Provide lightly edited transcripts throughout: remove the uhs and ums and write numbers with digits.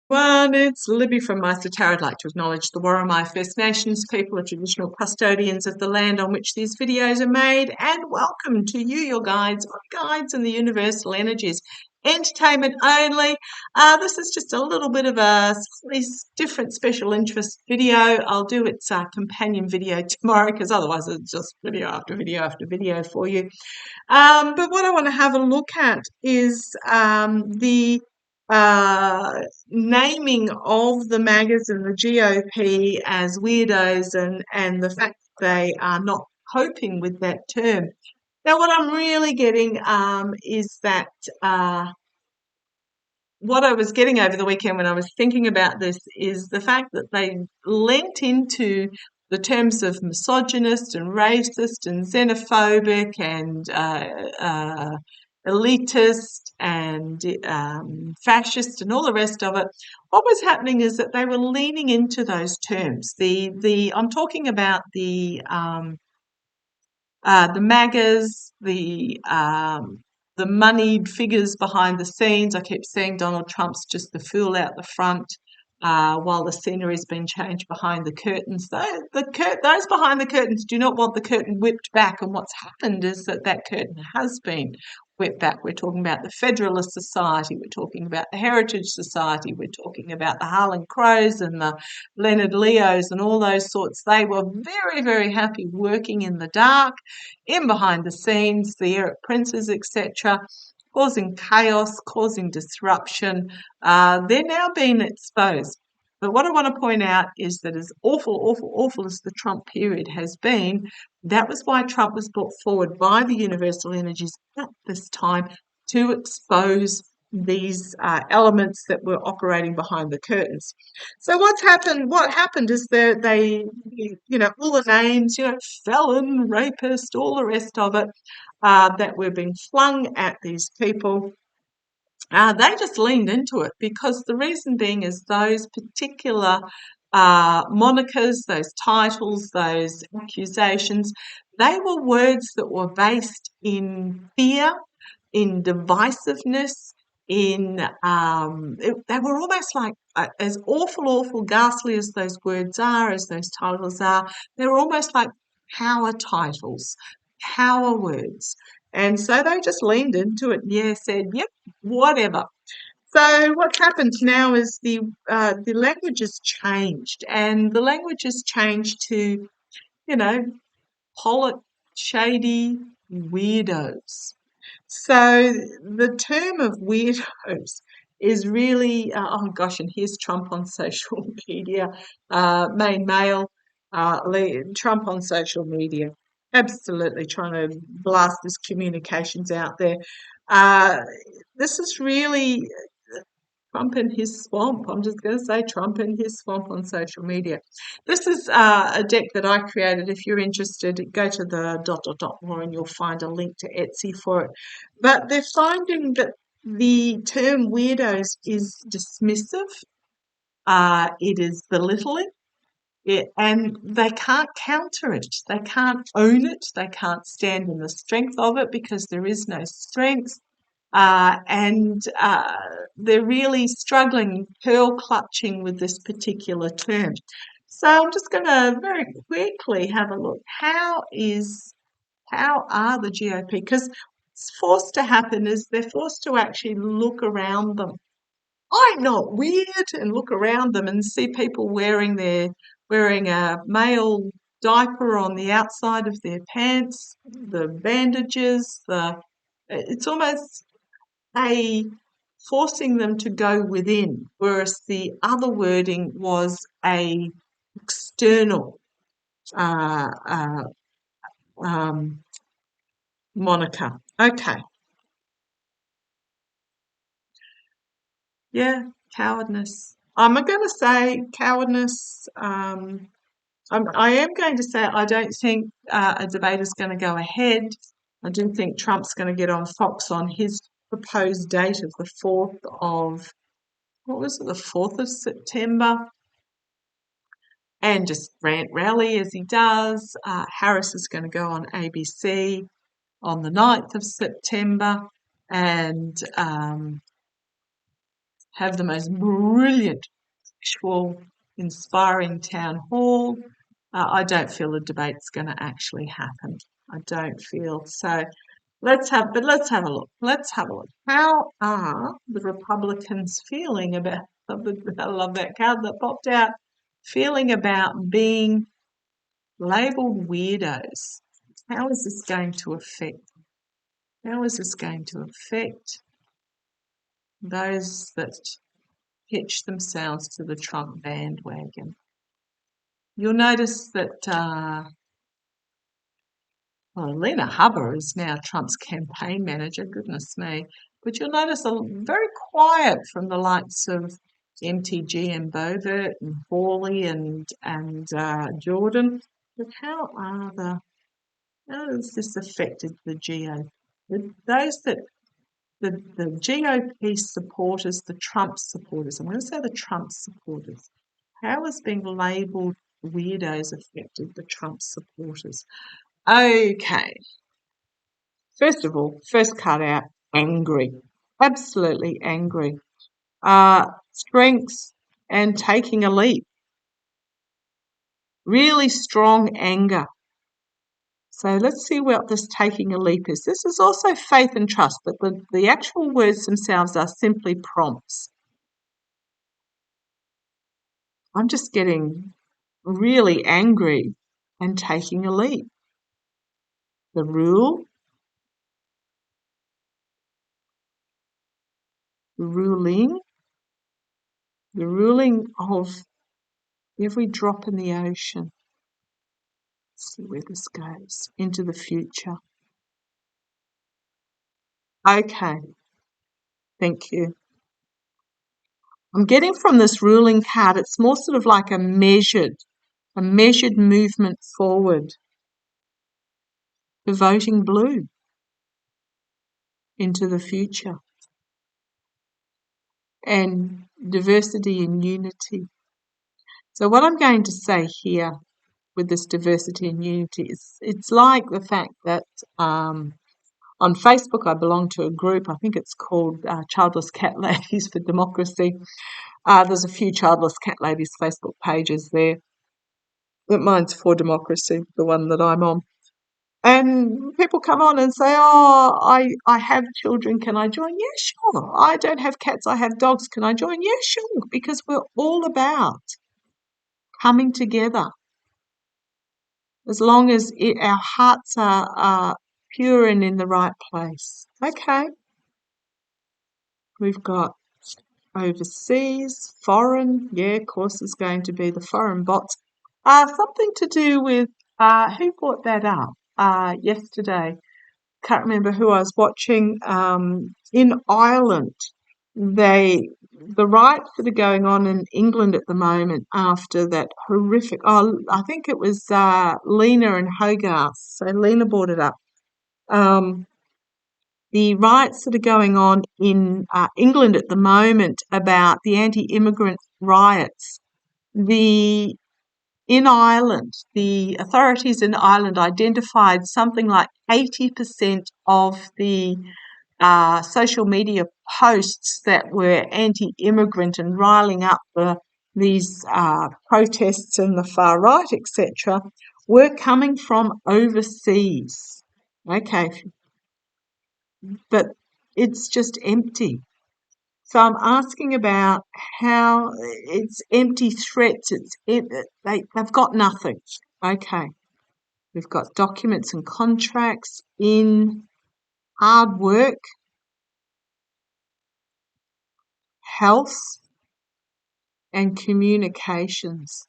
Well, it's Libby from maighstirtarot. I'd like to acknowledge the Worimi First Nations people, the traditional custodians of the land on which these videos are made, and welcome to you, your guides, or guides in the universal energies. Entertainment only. This is just a little bit of a slightly different special interest video. I'll do its companion video tomorrow because otherwise it's just video after video after video for you. But what I want to have a look at is the uh, naming of the MAGAs and the GOP as weirdos and the fact that they are not coping with that term. Now, what I'm really getting is that what I was getting over the weekend when I was thinking about this is the fact that they lent into the terms of misogynist and racist and xenophobic and elitist and fascist and all the rest of it. What was happening is that they were leaning into those terms. I'm talking about the MAGAs, the moneyed figures behind the scenes. I keep seeing Donald Trump's just the fool out the front while the scenery's been changed behind the curtains. Those behind the curtains do not want the curtain whipped back, and what's happened is that curtain has been whipped back. We're talking about the Federalist Society, we're talking about the Heritage Society, we're talking about the Harlan Crows and the Leonard Leos and all those sorts. They were very, very happy working in the dark, in behind the scenes, the Eric Princes, etc., causing chaos, causing disruption. They're now being exposed. But what I want to point out is that as awful, awful, awful as the Trump period has been, that was why Trump was brought forward by the universal energies at this time to expose these elements that were operating behind the curtains. So what's happened? What happened is that all the names, felon, rapist, all the rest of it, that were being flung at these people. They just leaned into it because the reason being is those particular monikers, those titles, those accusations, they were words that were based in fear, in divisiveness, they were almost like, as awful, awful, ghastly as those words are, as those titles are, they were almost like power titles, power words. And so they just leaned into it and said, yep, whatever. So what's happened now is the language has changed, and the language has changed to, shady weirdos. So the term of weirdos is really, oh gosh, and here's Trump on social media, main male, Trump on social media, absolutely trying to blast his communications out there. This is really Trump in his swamp. I'm just going to say Trump in his swamp on social media. This is a deck that I created. If you're interested, go to the ... more and you'll find a link to Etsy for it. But they're finding that the term weirdos is dismissive. It is belittling. And they can't counter it. They can't own it. They can't stand in the strength of it because there is no strength. And they're really struggling, pearl clutching with this particular term. So I'm just going to very quickly have a look. How are the GOP? Because what's forced to happen is they're forced to actually look around them. I'm not weird, and look around them and see people wearing a male diaper on the outside of their pants, the bandages, it's almost forcing them to go within, whereas the other wording was a external moniker. Okay. Yeah, cowardness. I'm going to say cowardness. I am going to say I don't think a debate is going to go ahead. I do think Trump's going to get on Fox on his proposed date of the 4th of, what was it, the 4th of September, and just rant rally as he does. Harris is going to go on ABC on the 9th of September, and have the most brilliant, actual, inspiring town hall. I don't feel a debate's going to actually happen. I don't feel so. Let's have a look. Let's have a look. How are the Republicans feeling about? I love that card that popped out. Feeling about being labelled weirdos. How is this going to affect? How is this going to affect those that hitch themselves to the Trump bandwagon? You'll notice that Lena Hubbard is now Trump's campaign manager, goodness me. But you'll notice very quiet from the likes of MTG and Boebert and Hawley and Jordan. But how has this affected the GOP? Those that the GOP supporters, the Trump supporters, I'm going to say the Trump supporters, how has being labelled weirdos affected the Trump supporters? Okay. First of all, first cut out, angry. Absolutely angry. Strengths and taking a leap. Really strong anger. So let's see what this taking a leap is. This is also faith and trust, but the actual words themselves are simply prompts. I'm just getting really angry and taking a leap. The rule, the ruling of every drop in the ocean. Let's see where this goes into the future. Okay, thank you. I'm getting from this ruling card, it's more sort of like a measured movement forward. The voting blue into the future. And diversity and unity. So what I'm going to say here with this diversity and unity is it's like the fact that on Facebook I belong to a group, I think it's called Childless Cat Ladies for Democracy. There's a few Childless Cat Ladies Facebook pages there. But mine's for democracy, the one that I'm on. And people come on and say, oh, I have children, can I join? Yeah, sure. I don't have cats, I have dogs, can I join? Yeah, sure. Because we're all about coming together. As long as our hearts are pure and in the right place. Okay. We've got overseas, foreign. Yeah, of course, there's going to be the foreign bots. Something to do with, who brought that up yesterday? Can't remember who I was watching. In Ireland, the riots that are going on in England at the moment after that horrific. Oh, I think it was Lena and Hogarth. So Lena brought it up. The riots that are going on in England at the moment about the anti-immigrant riots. In Ireland, the authorities in Ireland identified something like 80% of the social media posts that were anti-immigrant and riling up these protests in the far right, etc., were coming from overseas. Okay, but it's just empty. So I'm asking about how it's empty threats. They've got nothing. Okay. We've got documents and contracts in hard work, health, and communications.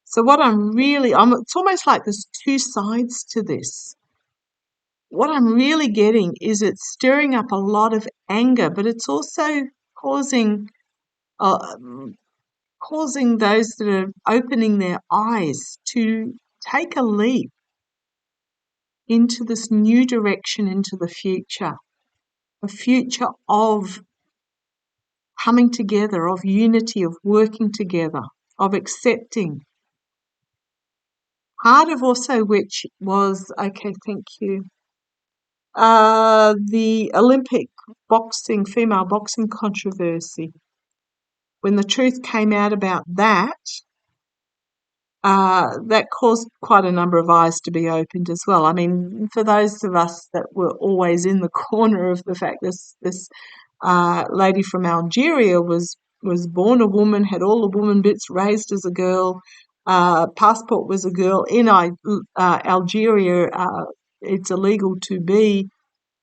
So what it's almost like there's two sides to this. What I'm really getting is it's stirring up a lot of anger, but it's also causing those that are opening their eyes to take a leap into this new direction, into the future, a future of coming together, of unity, of working together, of accepting. Part of also which was, okay, thank you. The Olympic boxing, female boxing controversy. When the truth came out about that, that caused quite a number of eyes to be opened as well. I mean, for those of us that were always in the corner of the fact this lady from Algeria was born a woman, had all the woman bits, raised as a girl, passport was a girl. In Algeria, it's illegal to be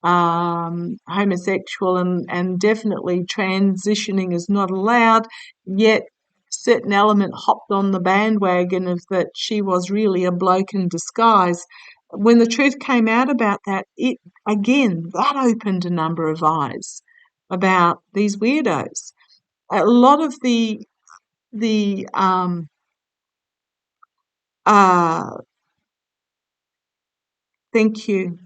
homosexual, and definitely transitioning is not allowed, yet certain element hopped on the bandwagon of that she was really a bloke in disguise. When the truth came out about that, it again, that opened a number of eyes about these weirdos. A lot of the uh thank you,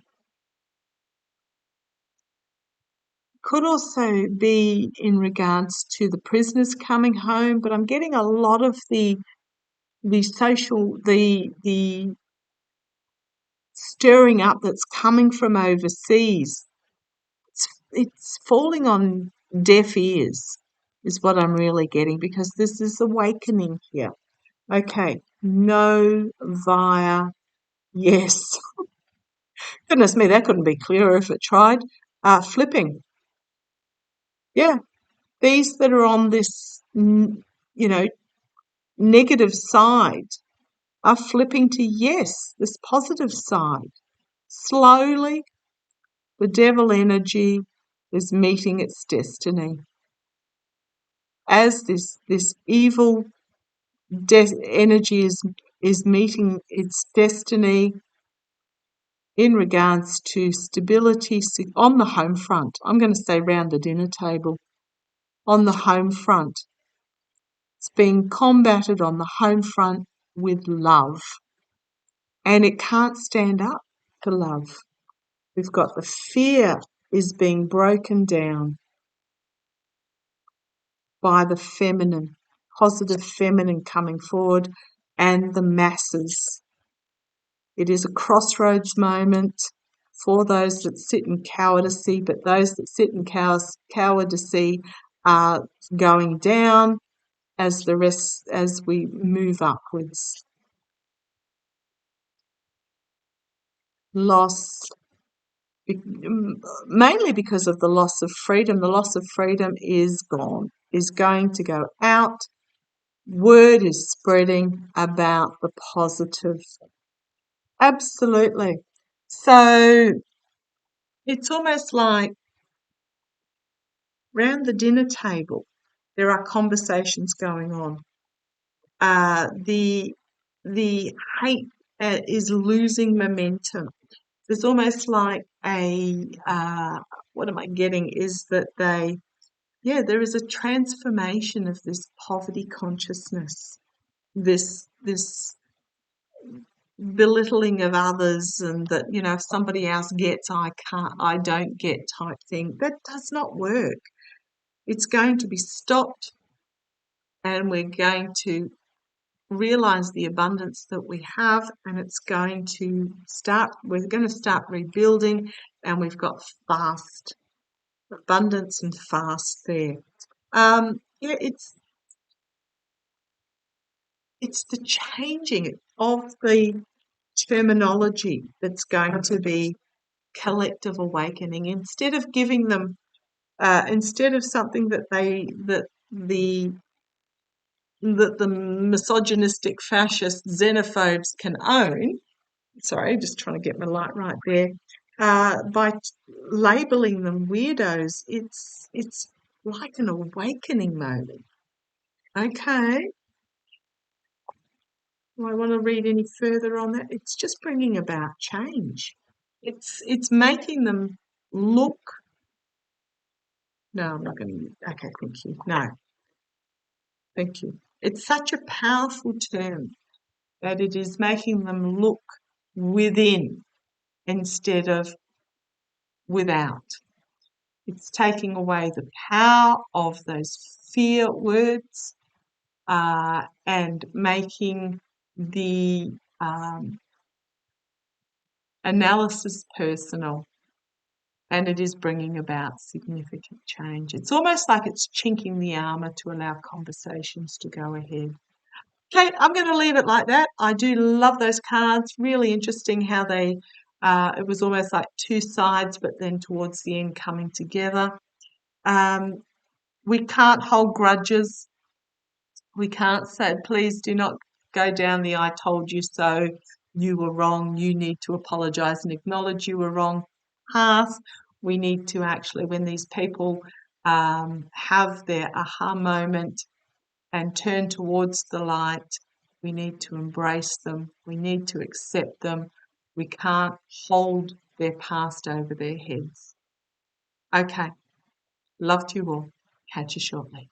could also be in regards to the prisoners coming home, but I'm getting a lot of the stirring up that's coming from overseas. It's falling on deaf ears, is what I'm really getting, because this is awakening here. Okay, no via yes. Goodness me, that couldn't be clearer if it tried. Flipping. Yeah, these that are on this, negative side are flipping to yes, this positive side. Slowly, the devil energy is meeting its destiny. As this evil energy is meeting its destiny in regards to stability on the home front. I'm going to say round the dinner table. On the home front. It's being combated on the home front with love. And it can't stand up for love. We've got the fear is being broken down by the feminine, positive feminine coming forward, and the masses. It is a crossroads moment for those that sit in cowardice, but those that sit in cowardice are going down as we move upwards. Loss, mainly because of the loss of freedom. The loss of freedom is gone, is going to go out. Word is spreading about the positive. Absolutely. So it's almost like round the dinner table, there are conversations going on. The hate is losing momentum. There's almost like what am I getting is that there is a transformation of this poverty consciousness, this belittling of others, and that, if somebody else gets, I don't get type thing. That does not work. It's going to be stopped, and we're going to realize the abundance that we have, and we're going to start rebuilding, and we've got fast abundance and fast there. It's the changing of the terminology that's going to be collective awakening. Instead of giving them instead of something that the misogynistic, fascist, xenophobes can own. Sorry, just trying to get my light right there. By labelling them weirdos, it's like an awakening moment. Okay. Do I want to read any further on that? It's just bringing about change. It's making them look. No, I'm not going to. Okay, thank you. No, thank you. It's such a powerful term that it is making them look within instead of without. It's taking away the power of those fear words and making the analysis personal. and it is bringing about significant change. It's almost like it's chinking the armour to allow conversations to go ahead. Okay, I'm going to leave it like that. I do love those cards. Really interesting how they, it was almost like two sides, but then towards the end coming together. We can't hold grudges. We can't say, please do not go down the I told you so, you were wrong, you need to apologise and acknowledge you were wrong path. We need to actually, when these people have their aha moment and turn towards the light, we need to embrace them. We need to accept them. We can't hold their past over their heads. Okay, love to you all. Catch you shortly.